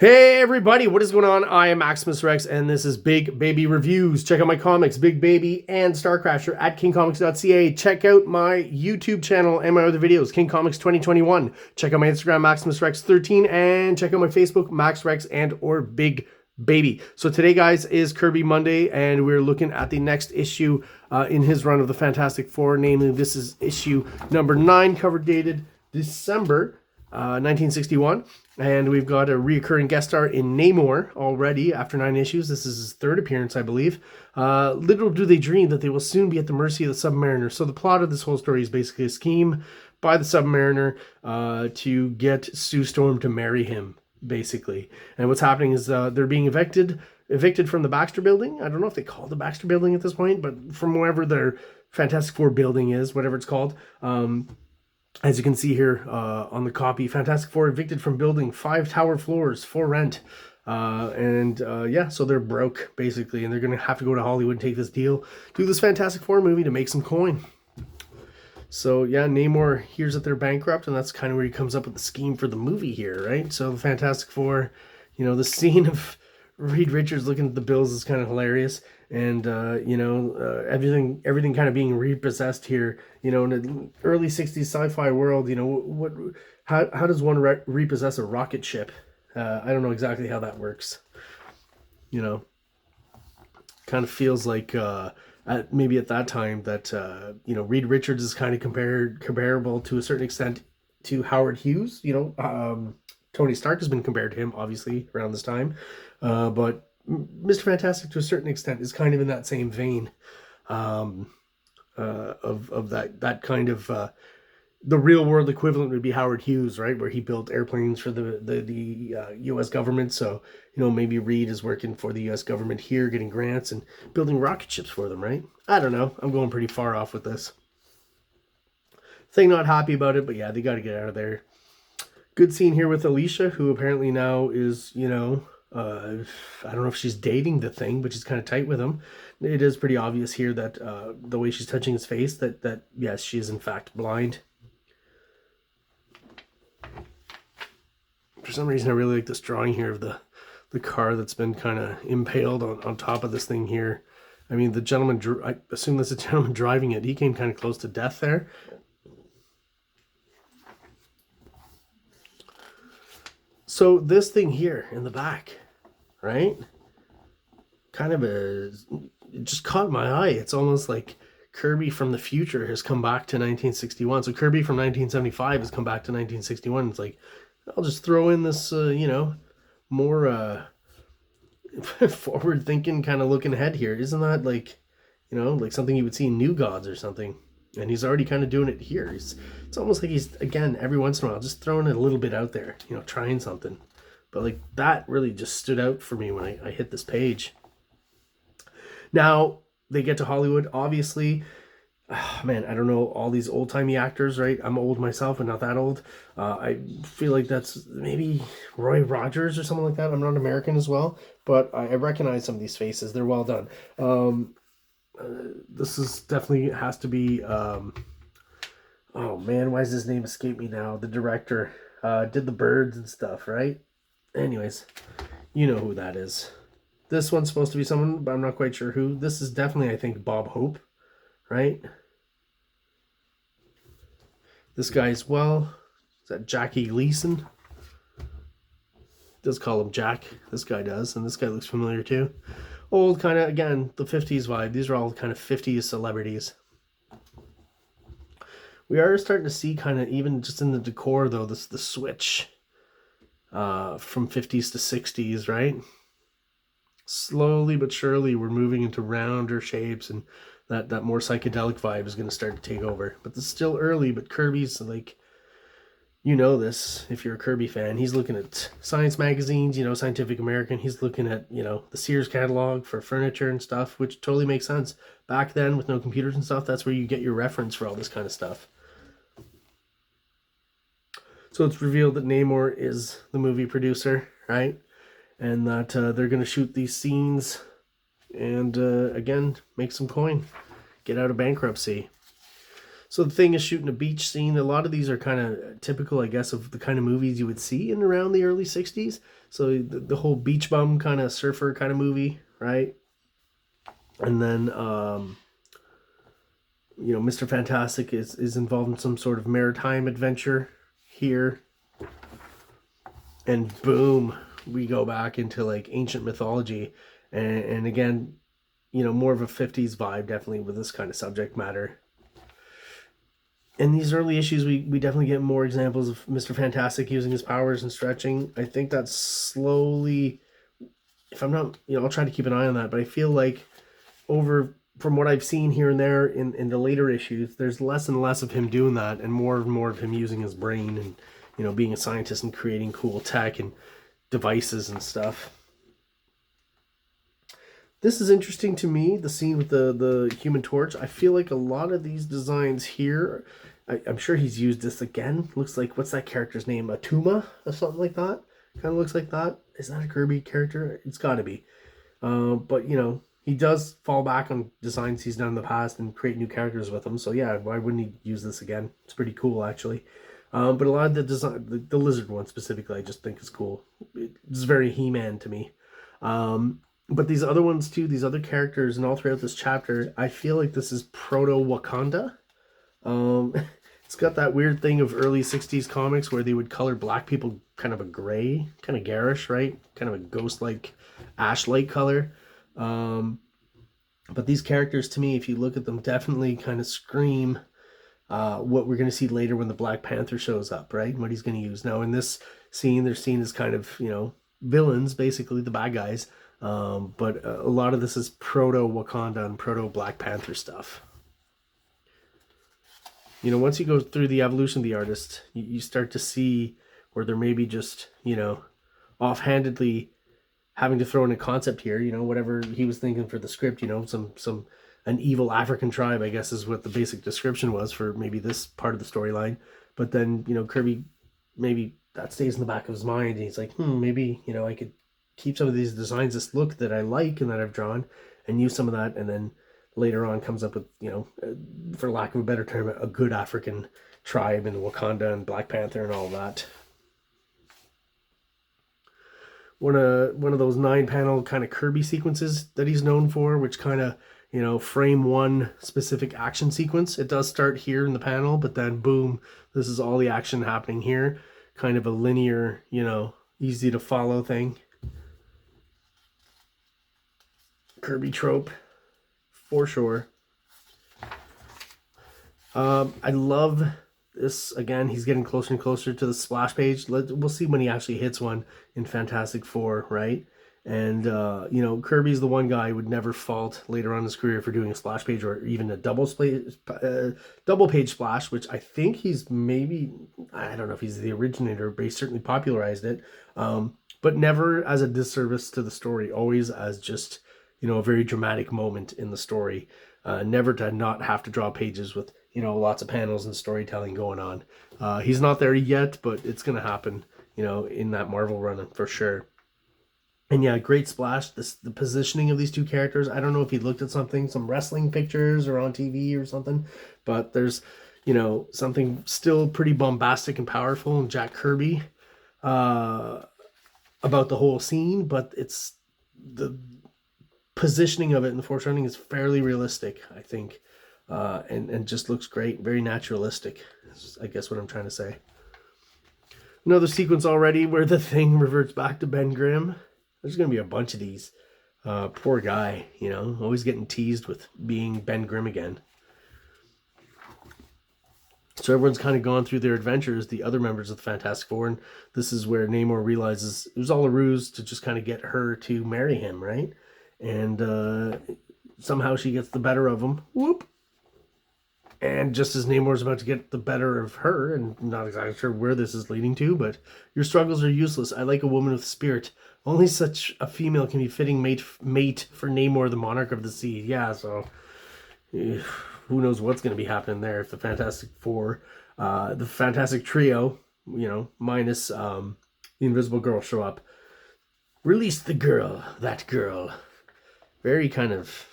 Hey everybody, what is going on? I am Maximus Rex and this is Big Baby Reviews. Check out my comics, Big Baby and Starcrasher at KingComics.CA. Check out my YouTube channel and my other videos, King Comics 2021. Check out my Instagram, Maximus Rex 13, and check out my Facebook, Max Rex and or Big Baby. So today, guys, is Kirby Monday, and we're looking at the next issue in his run of the Fantastic Four. Namely, this is issue number 9, cover dated December 1961, and we've got a reoccurring guest star in Namor already after 9 issues. This is his 3rd appearance, I believe. Little do they dream that they will soon be at the mercy of the Submariner. So the plot of this whole story is basically a scheme by the Submariner to get Sue Storm to marry him, basically. And what's happening is they're being evicted from the Baxter Building. I don't know if they call it the Baxter Building at this point, but from wherever their Fantastic Four building is, whatever it's called. As you can see here on the copy, Fantastic Four evicted from building, 5 tower floors for rent. Yeah, so they're broke, basically, and they're going to have to go to Hollywood and take this deal, do this Fantastic Four movie to make some coin. So, yeah, Namor hears that they're bankrupt, and that's kind of where he comes up with the scheme for the movie here, right? So the Fantastic Four, you know, the scene of Reed Richards looking at the bills is kind of hilarious. And, everything kind of being repossessed here, you know, in the early 60s sci-fi world, you know, how does one repossess a rocket ship? I don't know exactly how that works. You know, kind of feels like, maybe at that time that, you know, Reed Richards is kind of comparable to a certain extent to Howard Hughes. You know, Tony Stark has been compared to him, obviously, around this time. But Mr. Fantastic, to a certain extent, is kind of in that same vein of that kind of the real world equivalent would be Howard Hughes, right, where he built airplanes for the U.S. government. So, you know, maybe Reed is working for the U.S. government here, getting grants and building rocket ships for them, right? I don't know. I'm going pretty far off with this thing. Not happy about it, but yeah, they got to get out of there. Good scene here with Alicia, who apparently now is, you know, I don't know if she's dating the Thing, but she's kind of tight with him. It is pretty obvious here that the way she's touching his face, that yes, she is in fact blind. For some reason, I really like this drawing here of the car that's been kind of impaled on top of this thing here. I mean, the gentleman, I assume that's a gentleman driving it. He came kind of close to death there. So this thing here in the back, right? Kind of it just caught my eye. It's almost like Kirby from the future has come back to 1961. So Kirby from 1975 has come back to 1961. It's like, I'll just throw in this, you know, more forward-thinking kind of looking ahead here. Isn't that like, you know, like something you would see in New Gods or something? And he's already kind of doing it here. It's almost like he's, again, every once in a while, just throwing it a little bit out there, you know, trying something. But like that really just stood out for me when I hit this page. Now, they get to Hollywood, obviously. Man, I don't know all these old-timey actors, right? I'm old myself, but not that old. I feel like that's maybe Roy Rogers or something like that. I'm not American as well, but I recognize some of these faces. They're well done. This is definitely has to be, oh man, why does his name escape me now? The director did The Birds and stuff, right? Anyways, you know who that is. This one's supposed to be someone, but I'm not quite sure who. This is definitely, I think, Bob Hope, right? This guy as well. Is that Jackie Gleason? Does call him Jack. This guy does, and this guy looks familiar too. Old, kind of, again, the 50s vibe. These are all kind of 50s celebrities. We are starting to see kind of, even just in the decor though, the switch from 50s to 60s, right? Slowly but surely we're moving into rounder shapes, and that more psychedelic vibe is going to start to take over. But it's still early, but Kirby's like, you know this, if you're a Kirby fan, he's looking at science magazines, you know, Scientific American. He's looking at, you know, the Sears catalog for furniture and stuff, which totally makes sense. Back then, with no computers and stuff, that's where you get your reference for all this kind of stuff. So it's revealed that Namor is the movie producer, right? And that they're going to shoot these scenes and, again, make some coin. Get out of bankruptcy. So the Thing is shooting a beach scene. A lot of these are kind of typical, I guess, of the kind of movies you would see in around the early 60s. So the whole beach bum kind of surfer kind of movie, right? And then, you know, Mr. Fantastic is involved in some sort of maritime adventure here. And boom, we go back into like ancient mythology. And again, you know, more of a 50s vibe, definitely, with this kind of subject matter. In these early issues, we definitely get more examples of Mr. Fantastic using his powers and stretching. I think that's slowly, if I'm not, you know, I'll try to keep an eye on that, but I feel like from what I've seen here and there in the later issues, there's less and less of him doing that and more of him using his brain and, you know, being a scientist and creating cool tech and devices and stuff. This is interesting to me, the scene with the Human Torch. I feel like a lot of these designs here, I'm sure he's used this again. Looks like, what's that character's name? Atuma or something like that? Kind of looks like that. Is that a Kirby character? It's got to be. But, you know, he does fall back on designs he's done in the past and create new characters with them. So, yeah, why wouldn't he use this again? It's pretty cool, actually. But a lot of the design, the lizard one specifically, I just think is cool. It's very He-Man to me. But these other ones too, these other characters, and all throughout this chapter, I feel like this is proto-Wakanda. It's got that weird thing of early 60s comics where they would color black people kind of a gray, kind of garish, right? Kind of a ghost-like, ash-like color. But these characters, to me, if you look at them, definitely kind of scream what we're going to see later when the Black Panther shows up, right? What he's going to use. Now, in this scene, they're seen as kind of, you know, villains, basically, the bad guys. But a lot of this is proto-Wakanda and proto-Black Panther stuff. You know, once you go through the evolution of the artist, you start to see where they're maybe just, you know, offhandedly having to throw in a concept here, you know, whatever he was thinking for the script, you know, an evil African tribe, I guess, is what the basic description was for maybe this part of the storyline. But then, you know, Kirby, maybe that stays in the back of his mind, and he's like, maybe, you know, I could keep some of these designs, this look that I like and that I've drawn, and use some of that, and then later on comes up with, you know, for lack of a better term, a good African tribe in Wakanda and Black Panther and all that. One of those 9-panel kind of Kirby sequences that he's known for, which kind of, you know, frame one specific action sequence. It does start here in the panel, but then boom, this is all the action happening here. Kind of a linear, you know, easy to follow thing. Kirby trope, for sure. I love this. Again, he's getting closer and closer to the splash page. We'll see when he actually hits one in Fantastic Four, right? And, you know, Kirby's the one guy who would never fault later on in his career for doing a splash page or even a double page splash, which I think he's maybe, I don't know if he's the originator, but he certainly popularized it. But never as a disservice to the story, always as just, you know, a very dramatic moment in the story. Never to not have to draw pages with, you know, lots of panels and storytelling going on. He's not there yet, but it's going to happen, you know, in that Marvel run for sure. And yeah, great splash. The positioning of these two characters. I don't know if he looked at some wrestling pictures or on TV or something, but there's, you know, something still pretty bombastic and powerful in Jack Kirby about the whole scene, but it's the positioning of it in the foreshadowing is fairly realistic, I think, and just looks great, very naturalistic, is I guess what I'm trying to say. Another sequence already where the Thing reverts back to Ben Grimm. There's going to be a bunch of these. Poor guy, you know, always getting teased with being Ben Grimm again. So everyone's kind of gone through their adventures, the other members of the Fantastic Four, and this is where Namor realizes it was all a ruse to just kind of get her to marry him, right? And somehow she gets the better of him. Whoop! And just as Namor's about to get the better of her, and not exactly sure where this is leading to, but your struggles are useless. I like a woman with spirit. Only such a female can be fitting mate for Namor, the monarch of the sea. Yeah, so who knows what's going to be happening there if the Fantastic Four, the Fantastic Trio, you know, minus the Invisible Girl show up. Release the girl, that girl. Very kind of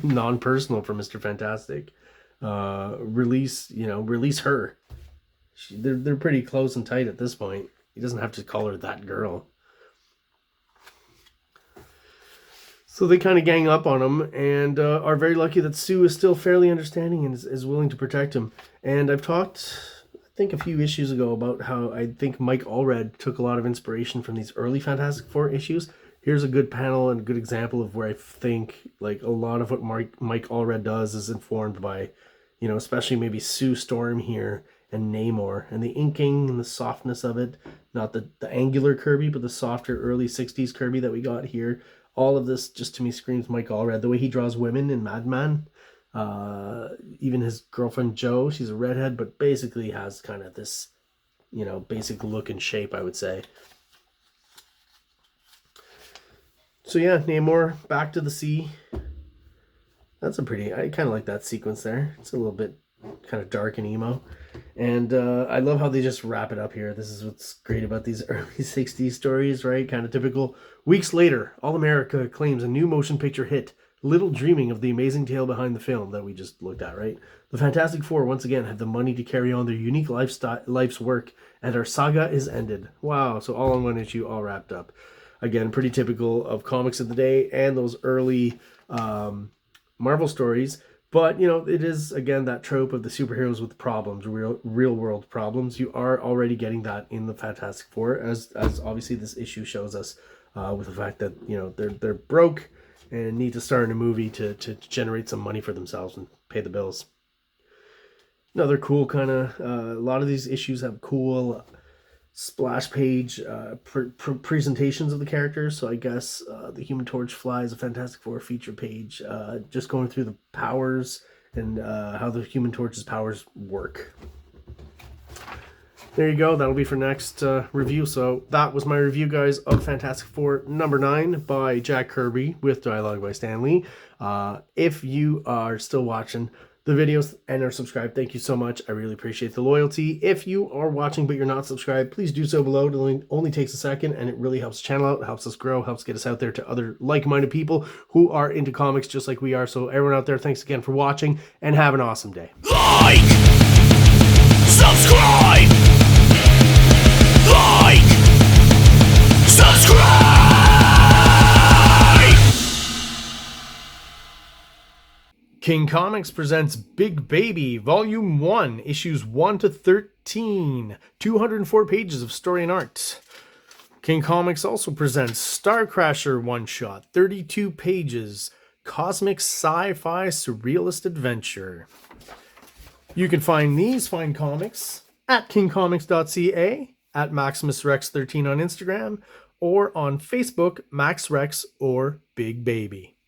non-personal for Mr. Fantastic. release her. They're pretty close and tight at this point. He doesn't have to call her that girl. So they kind of gang up on him and are very lucky that Sue is still fairly understanding and is willing to protect him. And I've talked, I think, a few issues ago about how I think Mike Allred took a lot of inspiration from these early Fantastic Four issues. Here's a good panel and a good example of where I think like a lot of what Mike Allred does is informed by, especially maybe Sue Storm here and Namor, and the inking and the softness of it. Not the angular Kirby, but the softer early 60s Kirby that we got here. All of this just to me screams Mike Allred. The way he draws women in Madman. Even his girlfriend Jo, she's a redhead, but basically has kind of this, basic look and shape, I would say. So yeah, Namor, back to the sea. That's I kind of like that sequence there. It's a little bit kind of dark and emo. And I love how they just wrap it up here. This is what's great about these early 60s stories, right? Kind of typical. Weeks later, All America claims a new motion picture hit, little dreaming of the amazing tale behind the film that we just looked at, right? The Fantastic Four once again have the money to carry on their unique life's work, and our saga is ended. Wow, so all in one issue, all wrapped up. Again, pretty typical of comics of the day and those early Marvel stories. But, it is, again, that trope of the superheroes with problems, real world problems. You are already getting that in the Fantastic Four, as obviously this issue shows us, with the fact that, they're broke and need to star in a movie to generate some money for themselves and pay the bills. Another cool kind of, a lot of these issues have cool splash page presentations of the characters. So I guess the Human Torch flies a Fantastic Four feature page, just going through the powers and how the Human Torch's powers work. There you go. That'll be for next review. So that was my review, guys, of Fantastic Four #9 by Jack Kirby with dialogue by Stan Lee. If you are still watching the videos and are subscribed, thank you so much. I really appreciate the loyalty. If you are watching but you're not subscribed, please do so below. It only takes a second, and it really helps the channel out, helps us grow, helps get us out there to other like-minded people who are into comics just like we are. So everyone out there, thanks again for watching, and have an awesome day. Like, subscribe, like, subscribe. King Comics presents Big Baby, Volume 1, Issues 1 to 13, 204 pages of story and art. King Comics also presents Starcrasher one-shot, 32 pages, cosmic sci-fi surrealist adventure. You can find these fine comics at KINGCOMICS.CA, at MaximusRex13 on Instagram, or on Facebook, MaxRex or Big Baby.